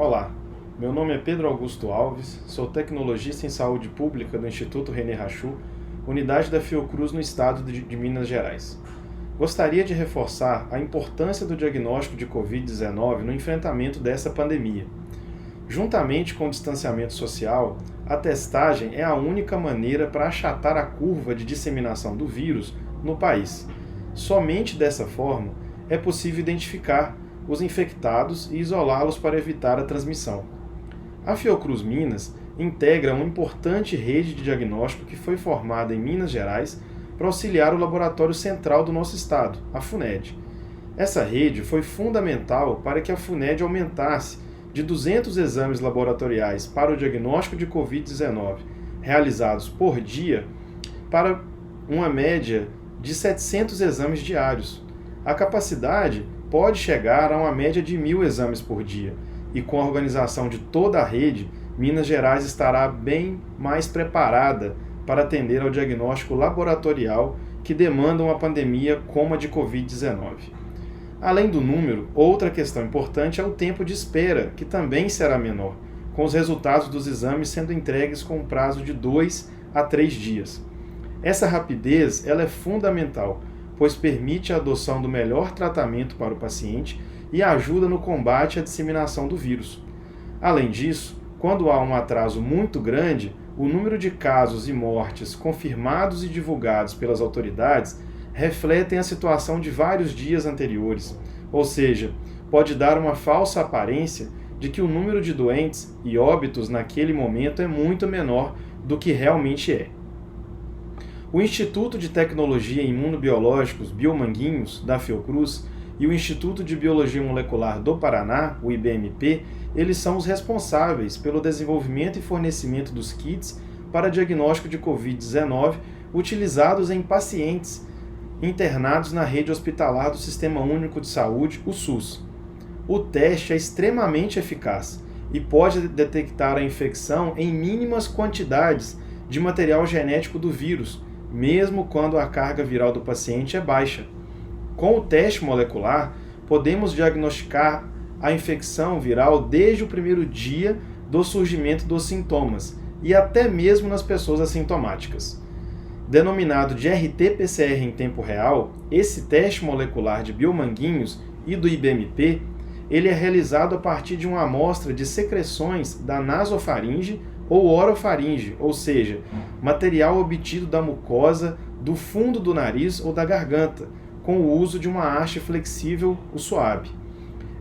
Olá, meu nome é Pedro Augusto Alves, sou tecnologista em saúde pública do Instituto René Rachou, unidade da Fiocruz no estado de Minas Gerais. Gostaria de reforçar a importância do diagnóstico de Covid-19 no enfrentamento dessa pandemia. Juntamente com o distanciamento social, a testagem é a única maneira para achatar a curva de disseminação do vírus no país. Somente dessa forma é possível identificar os infectados e isolá-los para evitar a transmissão. A Fiocruz Minas integra uma importante rede de diagnóstico que foi formada em Minas Gerais para auxiliar o laboratório central do nosso estado, a FUNED. Essa rede foi fundamental para que a FUNED aumentasse de 200 exames laboratoriais para o diagnóstico de Covid-19 realizados por dia para uma média de 700 exames diários. A capacidade pode chegar a uma média de 1.000 exames por dia, e com a organização de toda a rede, Minas Gerais estará bem mais preparada para atender ao diagnóstico laboratorial que demanda uma pandemia como a de Covid-19. Além do número, outra questão importante é o tempo de espera, que também será menor, com os resultados dos exames sendo entregues com um prazo de 2 a 3 dias. Essa rapidez ela é fundamental, pois permite a adoção do melhor tratamento para o paciente e ajuda no combate à disseminação do vírus. Além disso, quando há um atraso muito grande, o número de casos e mortes confirmados e divulgados pelas autoridades refletem a situação de vários dias anteriores, ou seja, pode dar uma falsa aparência de que o número de doentes e óbitos naquele momento é muito menor do que realmente é. O Instituto de Tecnologia e Imunobiológicos Biomanguinhos, da Fiocruz, e o Instituto de Biologia Molecular do Paraná, o IBMP, eles são os responsáveis pelo desenvolvimento e fornecimento dos kits para diagnóstico de Covid-19 utilizados em pacientes internados na rede hospitalar do Sistema Único de Saúde, o SUS. O teste é extremamente eficaz e pode detectar a infecção em mínimas quantidades de material genético do vírus, mesmo quando a carga viral do paciente é baixa. Com o teste molecular, podemos diagnosticar a infecção viral desde o primeiro dia do surgimento dos sintomas e até mesmo nas pessoas assintomáticas. Denominado de RT-PCR em tempo real, esse teste molecular de Biomanguinhos e do IBMP, ele é realizado a partir de uma amostra de secreções da nasofaringe ou orofaringe, ou seja, material obtido da mucosa, do fundo do nariz ou da garganta, com o uso de uma haste flexível, o SWAB.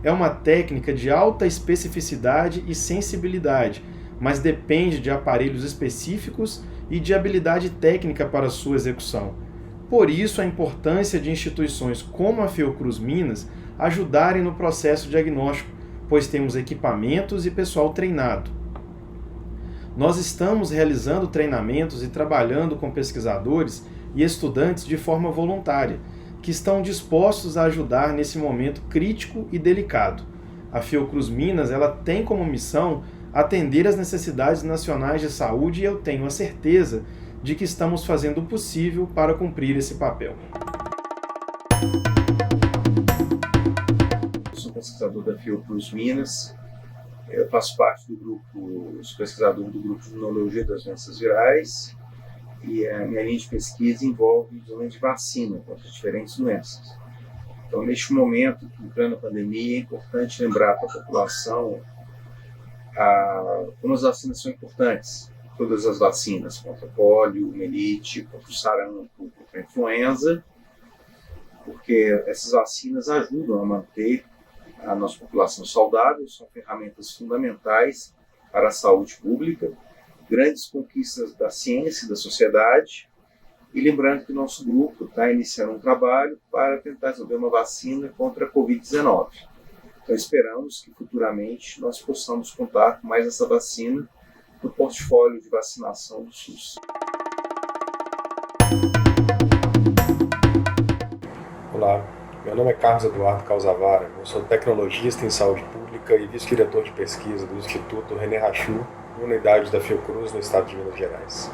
É uma técnica de alta especificidade e sensibilidade, mas depende de aparelhos específicos e de habilidade técnica para sua execução. Por isso, a importância de instituições como a Fiocruz Minas ajudarem no processo diagnóstico, pois temos equipamentos e pessoal treinado. Nós estamos realizando treinamentos e trabalhando com pesquisadores e estudantes de forma voluntária, que estão dispostos a ajudar nesse momento crítico e delicado. A Fiocruz Minas ela tem como missão atender às necessidades nacionais de saúde e eu tenho a certeza de que estamos fazendo o possível para cumprir esse papel. Eu sou pesquisador da Fiocruz Minas. Eu faço parte do grupo, sou pesquisador do grupo de Imunologia das Doenças Virais e a minha linha de pesquisa envolve desenvolvimento de vacina contra diferentes doenças. Então, neste momento, em plena pandemia, é importante lembrar para a população como as vacinas são importantes. Todas as vacinas contra pólio, menite, contra o sarampo, contra a influenza, porque essas vacinas ajudam a manter a nossa população saudável, são ferramentas fundamentais para a saúde pública, grandes conquistas da ciência e da sociedade, e lembrando que o nosso grupo está iniciando um trabalho para tentar desenvolver uma vacina contra a Covid-19. Então esperamos que futuramente nós possamos contar com mais essa vacina no portfólio de vacinação do SUS. Olá, meu nome é Carlos Eduardo Calzavara, eu sou tecnologista em saúde pública e vice-diretor de pesquisa do Instituto René Rachou, unidade da Fiocruz no estado de Minas Gerais.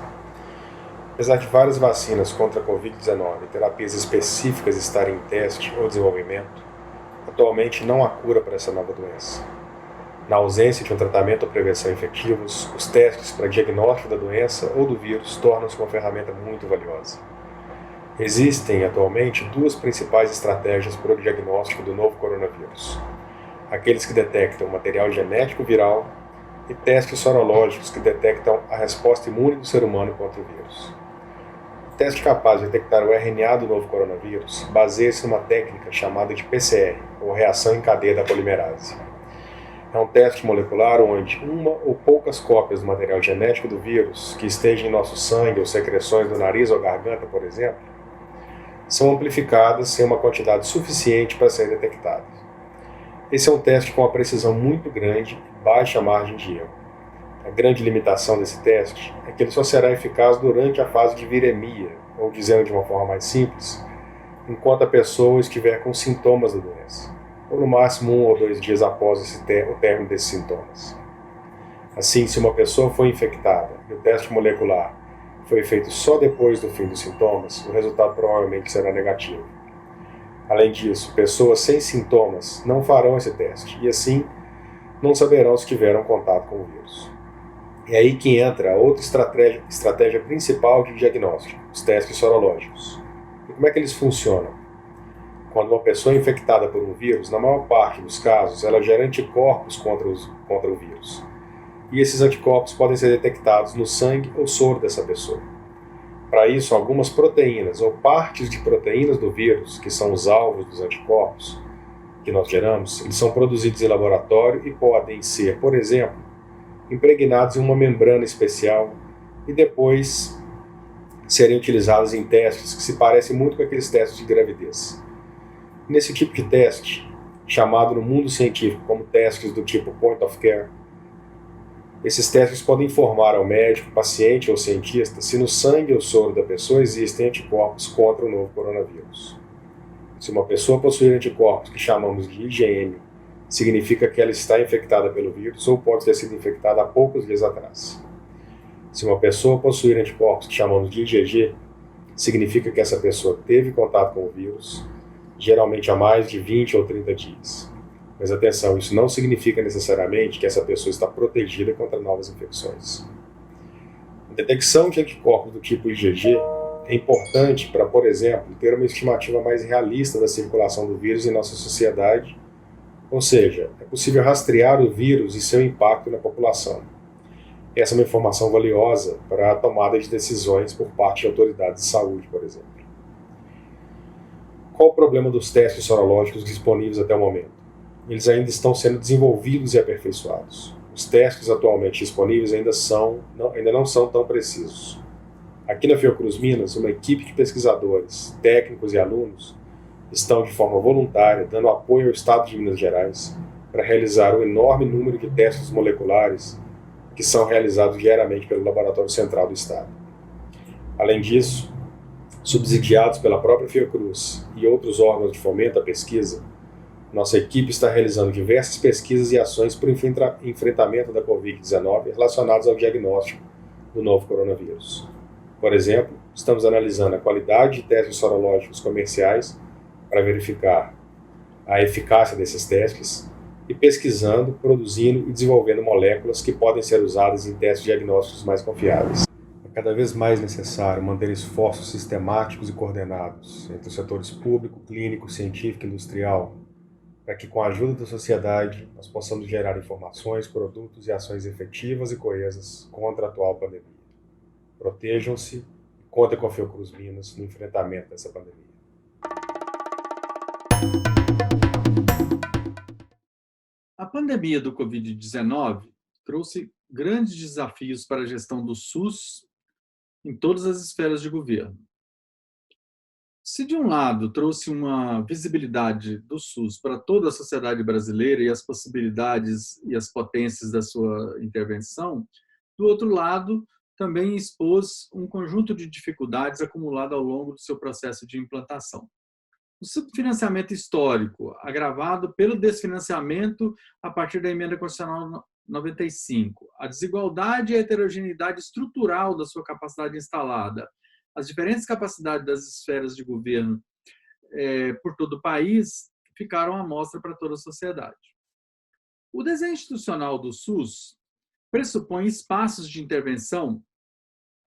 Apesar de várias vacinas contra a Covid-19 e terapias específicas estarem em teste ou desenvolvimento, atualmente não há cura para essa nova doença. Na ausência de um tratamento ou prevenção efetivos, os testes para diagnóstico da doença ou do vírus tornam-se uma ferramenta muito valiosa. Existem, atualmente, duas principais estratégias para o diagnóstico do novo coronavírus: aqueles que detectam material genético viral e testes sorológicos que detectam a resposta imune do ser humano contra o vírus. O teste capaz de detectar o RNA do novo coronavírus baseia-se numa técnica chamada de PCR, ou reação em cadeia da polimerase. É um teste molecular onde uma ou poucas cópias do material genético do vírus, que estejam em nosso sangue ou secreções do nariz ou garganta, por exemplo, são amplificadas em uma quantidade suficiente para serem detectadas. Esse é um teste com uma precisão muito grande e baixa margem de erro. A grande limitação desse teste é que ele só será eficaz durante a fase de viremia, ou dizendo de uma forma mais simples, enquanto a pessoa estiver com sintomas da doença, ou no máximo 1 ou 2 dias após o término desses sintomas. Assim, se uma pessoa foi infectada e o teste molecular foi feito só depois do fim dos sintomas, o resultado provavelmente será negativo. Além disso, pessoas sem sintomas não farão esse teste e, assim, não saberão se tiveram contato com o vírus. É aí que entra a outra estratégia principal de diagnóstico, os testes sorológicos. E como é que eles funcionam? Quando uma pessoa é infectada por um vírus, na maior parte dos casos, ela gera anticorpos contra o vírus. E esses anticorpos podem ser detectados no sangue ou soro dessa pessoa. Para isso, algumas proteínas ou partes de proteínas do vírus, que são os alvos dos anticorpos que nós geramos, eles são produzidos em laboratório e podem ser, por exemplo, impregnados em uma membrana especial e depois serem utilizados em testes que se parecem muito com aqueles testes de gravidez. Nesse tipo de teste, chamado no mundo científico como testes do tipo point of care, esses testes podem informar ao médico, paciente ou cientista se no sangue ou soro da pessoa existem anticorpos contra o novo coronavírus. Se uma pessoa possuir anticorpos que chamamos de IgM, significa que ela está infectada pelo vírus ou pode ter sido infectada há poucos dias atrás. Se uma pessoa possuir anticorpos que chamamos de IgG, significa que essa pessoa teve contato com o vírus, geralmente há mais de 20 ou 30 dias. Mas atenção, isso não significa necessariamente que essa pessoa está protegida contra novas infecções. A detecção de anticorpos do tipo IgG é importante para, por exemplo, ter uma estimativa mais realista da circulação do vírus em nossa sociedade, ou seja, é possível rastrear o vírus e seu impacto na população. Essa é uma informação valiosa para a tomada de decisões por parte de autoridades de saúde, por exemplo. Qual o problema dos testes sorológicos disponíveis até o momento? Eles ainda estão sendo desenvolvidos e aperfeiçoados. Os testes atualmente disponíveis ainda não são tão precisos. Aqui na Fiocruz Minas, uma equipe de pesquisadores, técnicos e alunos estão de forma voluntária dando apoio ao Estado de Minas Gerais para realizar um enorme número de testes moleculares que são realizados diariamente pelo Laboratório Central do Estado. Além disso, subsidiados pela própria Fiocruz e outros órgãos de fomento à pesquisa, nossa equipe está realizando diversas pesquisas e ações para o enfrentamento da Covid-19 relacionadas ao diagnóstico do novo coronavírus. Por exemplo, estamos analisando a qualidade de testes sorológicos comerciais para verificar a eficácia desses testes e pesquisando, produzindo e desenvolvendo moléculas que podem ser usadas em testes diagnósticos mais confiáveis. É cada vez mais necessário manter esforços sistemáticos e coordenados entre os setores público, clínico, científico e industrial, para que, com a ajuda da sociedade, nós possamos gerar informações, produtos e ações efetivas e coesas contra a atual pandemia. Protejam-se e contem com a Fiocruz Minas no enfrentamento dessa pandemia. A pandemia do Covid-19 trouxe grandes desafios para a gestão do SUS em todas as esferas de governo. Se, de um lado, trouxe uma visibilidade do SUS para toda a sociedade brasileira e as possibilidades e as potências da sua intervenção, do outro lado, também expôs um conjunto de dificuldades acumulado ao longo do seu processo de implantação. O subfinanciamento histórico, agravado pelo desfinanciamento a partir da Emenda Constitucional 95, a desigualdade e a heterogeneidade estrutural da sua capacidade instalada, as diferentes capacidades das esferas de governo por todo o país ficaram à mostra para toda a sociedade. O desenho institucional do SUS pressupõe espaços de intervenção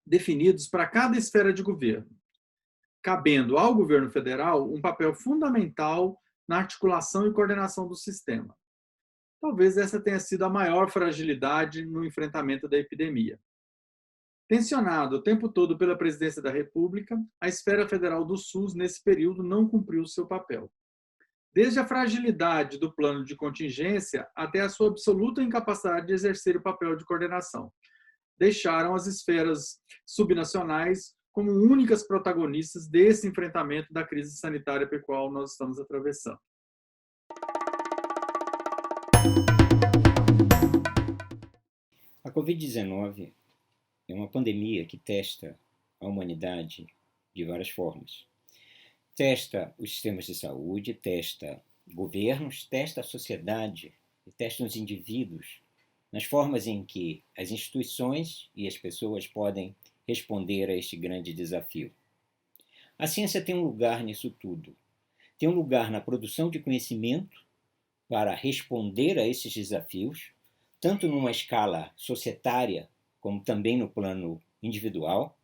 definidos para cada esfera de governo, cabendo ao governo federal um papel fundamental na articulação e coordenação do sistema. Talvez essa tenha sido a maior fragilidade no enfrentamento da epidemia. Tensionado o tempo todo pela Presidência da República, a esfera federal do SUS, nesse período, não cumpriu seu papel. Desde a fragilidade do plano de contingência até a sua absoluta incapacidade de exercer o papel de coordenação. Deixaram as esferas subnacionais como únicas protagonistas desse enfrentamento da crise sanitária pela qual nós estamos atravessando. A Covid-19 é uma pandemia que testa a humanidade de várias formas. Testa os sistemas de saúde, testa governos, testa a sociedade e testa os indivíduos nas formas em que as instituições e as pessoas podem responder a este grande desafio. A ciência tem um lugar nisso tudo. Tem um lugar na produção de conhecimento para responder a esses desafios, tanto numa escala societária como também no plano individual.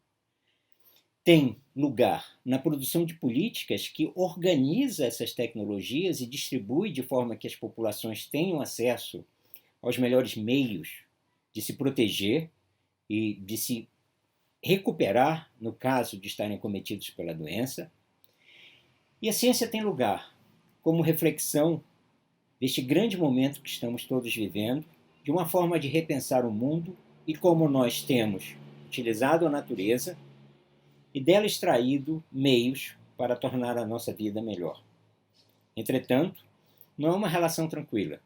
Tem lugar na produção de políticas que organiza essas tecnologias e distribui de forma que as populações tenham acesso aos melhores meios de se proteger e de se recuperar no caso de estarem cometidos pela doença. E a ciência tem lugar como reflexão deste grande momento que estamos todos vivendo, de uma forma de repensar o mundo e como nós temos utilizado a natureza e dela extraído meios para tornar a nossa vida melhor. Entretanto, não é uma relação tranquila,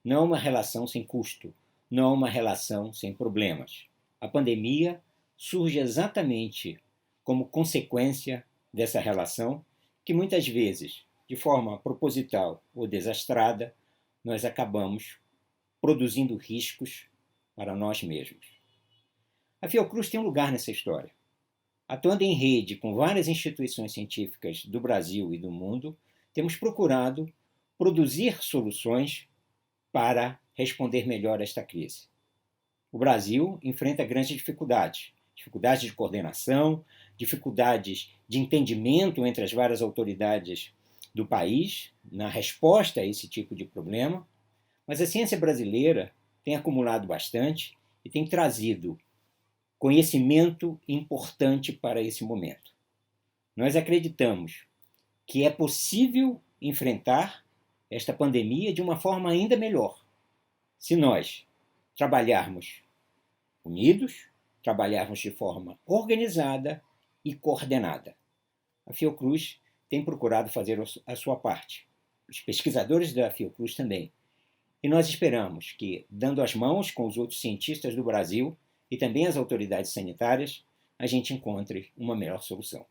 não é uma relação sem custo, não é uma relação sem problemas. A pandemia surge exatamente como consequência dessa relação que muitas vezes, de forma proposital ou desastrada, nós acabamos produzindo riscos para nós mesmos. A Fiocruz tem um lugar nessa história. Atuando em rede com várias instituições científicas do Brasil e do mundo, temos procurado produzir soluções para responder melhor a esta crise. O Brasil enfrenta grandes dificuldades de coordenação, dificuldades de entendimento entre as várias autoridades do país na resposta a esse tipo de problema, mas a ciência brasileira tem acumulado bastante e tem trazido conhecimento importante para esse momento. Nós acreditamos que é possível enfrentar esta pandemia de uma forma ainda melhor, se nós trabalharmos unidos, trabalharmos de forma organizada e coordenada. A Fiocruz tem procurado fazer a sua parte. Os pesquisadores da Fiocruz também. E nós esperamos que, dando as mãos com os outros cientistas do Brasil e também as autoridades sanitárias, a gente encontre uma melhor solução.